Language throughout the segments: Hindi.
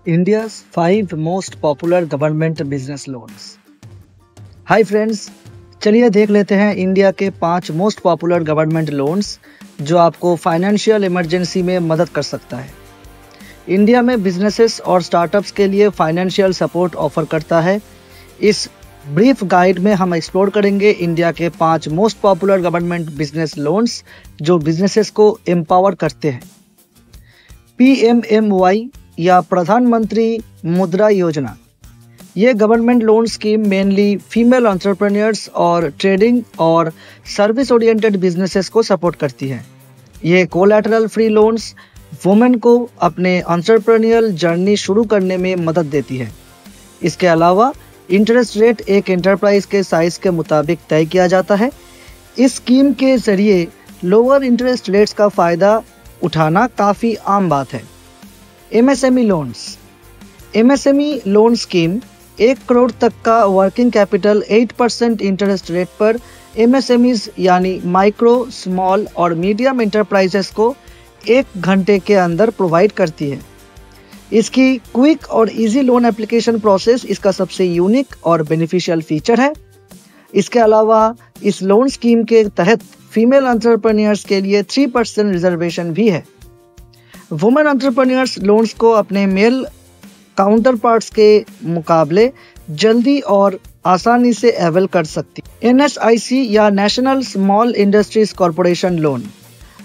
India's 5 most popular government business loans। Hi friends, चलिए देख लेते हैं इंडिया के 5 मोस्ट पॉपुलर गवर्नमेंट लोन्स जो आपको फाइनेंशियल इमरजेंसी में मदद कर सकता है। इंडिया में बिजनेसेस और स्टार्टअप्स के लिए फाइनेंशियल सपोर्ट ऑफर करता है। इस ब्रीफ गाइड में हम एक्सप्लोर करेंगे इंडिया के 5 most popular government business loans जो बिजनेसेस को एम्पावर करते हैं। PMMY या प्रधानमंत्री मुद्रा योजना, ये government loan scheme mainly female entrepreneurs और ट्रेडिंग और सर्विस ओरिएंटेड बिजनेसेस को सपोर्ट करती है। ये कोलैटरल फ्री लोन्स वुमेन को अपने एंटरप्रेन्योरियल जर्नी शुरू करने में मदद देती है। इसके अलावा इंटरेस्ट रेट एक एंटरप्राइज के साइज के मुताबिक तय किया जाता है। इस स्कीम के जरिए लोअर इंटरेस्ट रेट्स का फ़ायदा उठाना काफ़ी आम बात है। MSME loans, MSME loan scheme 1 crore तक का वर्किंग कैपिटल 8% इंटरेस्ट रेट पर MSMEs यानी माइक्रो, स्मॉल और मीडियम एंटरप्राइजेस को 1 घंटे के अंदर प्रोवाइड करती है। इसकी क्विक और इजी लोन एप्लीकेशन प्रोसेस इसका सबसे यूनिक और बेनिफिशियल फीचर है। इसके अलावा इस लोन स्कीम के तहत फीमेल एंटरप्रेन्योर्स के लिए 3% रिजर्वेशन भी है। वुमेन एंटरप्रेन्योर्स लोन्स को अपने मेल काउंटर पार्ट्स के मुकाबले जल्दी और आसानी से अवेल कर सकती। NSIC या national small industries corporation loan,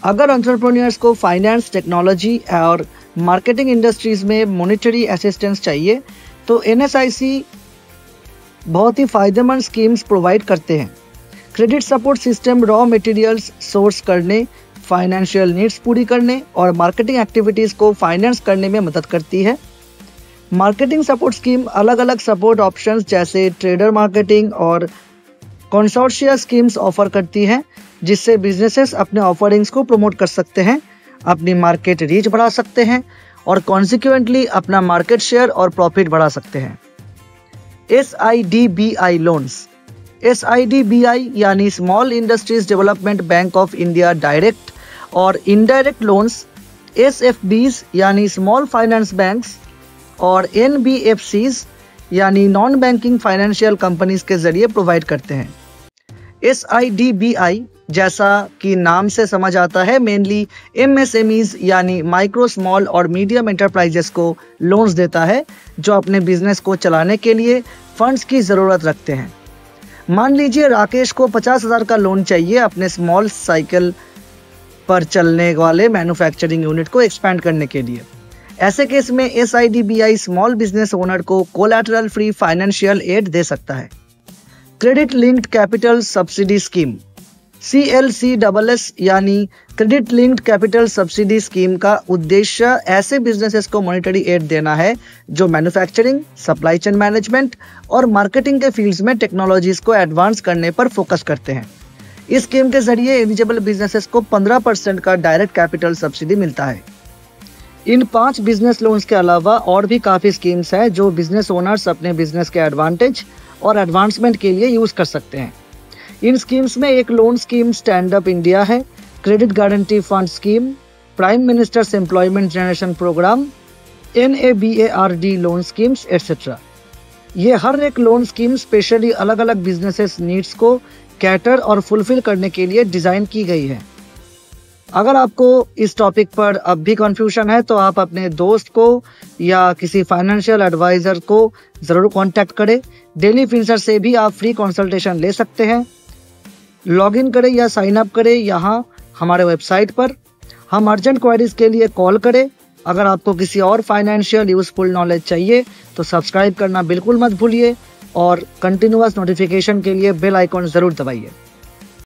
अगर एंटरप्रेन्योर्स को फाइनेंस, टेक्नोलॉजी और मार्केटिंग इंडस्ट्रीज में मॉनेटरी असिस्टेंस चाहिए तो NSIC बहुत ही फायदेमंद स्कीम्स प्रोवाइड करते हैं। Credit support system raw materials source करने, फाइनेंशियल नीड्स पूरी करने और मार्केटिंग एक्टिविटीज़ को फाइनेंस करने में मदद करती है। मार्केटिंग सपोर्ट स्कीम अलग अलग सपोर्ट ऑप्शंस जैसे ट्रेडर मार्केटिंग और कंसोर्शिया स्कीम्स ऑफर करती हैं, जिससे बिजनेसेस अपने ऑफरिंग्स को प्रमोट कर सकते हैं, अपनी मार्केट रीच बढ़ा सकते हैं और कॉन्सिक्वेंटली अपना मार्केट शेयर और प्रॉफिट बढ़ा सकते हैं। SIDBI लोन्स, SIDBI यानी small industries development bank of India direct और इनडायरेक्ट लोन्स SFBs यानी स्मॉल फाइनेंस बैंक्स और NBFCs यानी नॉन बैंकिंग फाइनेंशियल कंपनीज के जरिए प्रोवाइड करते हैं। SIDBI जैसा कि नाम से समझ आता है मेनली MSMEs यानी माइक्रो, स्मॉल और मीडियम एंटरप्राइजेस को लोन्स देता है जो अपने बिजनेस को चलाने के लिए फंड्स की ज़रूरत रखते हैं। मान लीजिए राकेश को 50,000 का लोन चाहिए अपने स्मॉल साइकिल पर चलने वाले मैन्युफैक्चरिंग यूनिट को एक्सपैंड करने के लिए। ऐसे केस में SIDBI स्मॉल बिजनेस ओनर को कोलैटरल फ्री फाइनेंशियल एड दे सकता है। Credit linked capital subsidy scheme, CLCSS यानी credit linked capital subsidy scheme का उद्देश्य ऐसे बिजनेसेस को मॉनेटरी एड देना है जो मैन्युफैक्चरिंग, सप्लाई चेन मैनेजमेंट और मार्केटिंग के फील्ड्स में टेक्नोलॉजीज को एडवांस करने पर फोकस करते हैं। इस स्कीम के जरिए एलिजिबल बिजनेसेस को 15% का डायरेक्ट कैपिटल सब्सिडी मिलता है। इन 5 बिजनेस लोन्स के अलावा और भी काफ़ी स्कीम्स हैं जो बिजनेस ओनर्स अपने बिजनेस के एडवांटेज और एडवांसमेंट के लिए यूज़ कर सकते हैं। इन स्कीम्स में एक loan scheme stand up India है, credit guarantee fund scheme, prime minister's employment generation programme, NABARD loan schemes etcetera. ये हर एक लोन स्कीम स्पेशली अलग अलग बिजनेसेस नीड्स को कैटर और फुलफिल करने के लिए डिज़ाइन की गई है। अगर आपको इस टॉपिक पर अब भी कंफ्यूजन है तो आप अपने दोस्त को या किसी फाइनेंशियल एडवाइज़र को ज़रूर कांटेक्ट करें। डेली फिंसर से भी आप फ्री कंसल्टेशन ले सकते हैं। लॉगिन करें या साइन अप करें यहाँ हमारे वेबसाइट पर। हम अर्जेंट क्वेरीज के लिए कॉल करें। अगर आपको किसी और फाइनेंशियल यूज़फुल नॉलेज चाहिए तो सब्सक्राइब करना बिल्कुल मत भूलिए और कंटिन्यूअस नोटिफिकेशन के लिए बेल आइकॉन ज़रूर दबाइए।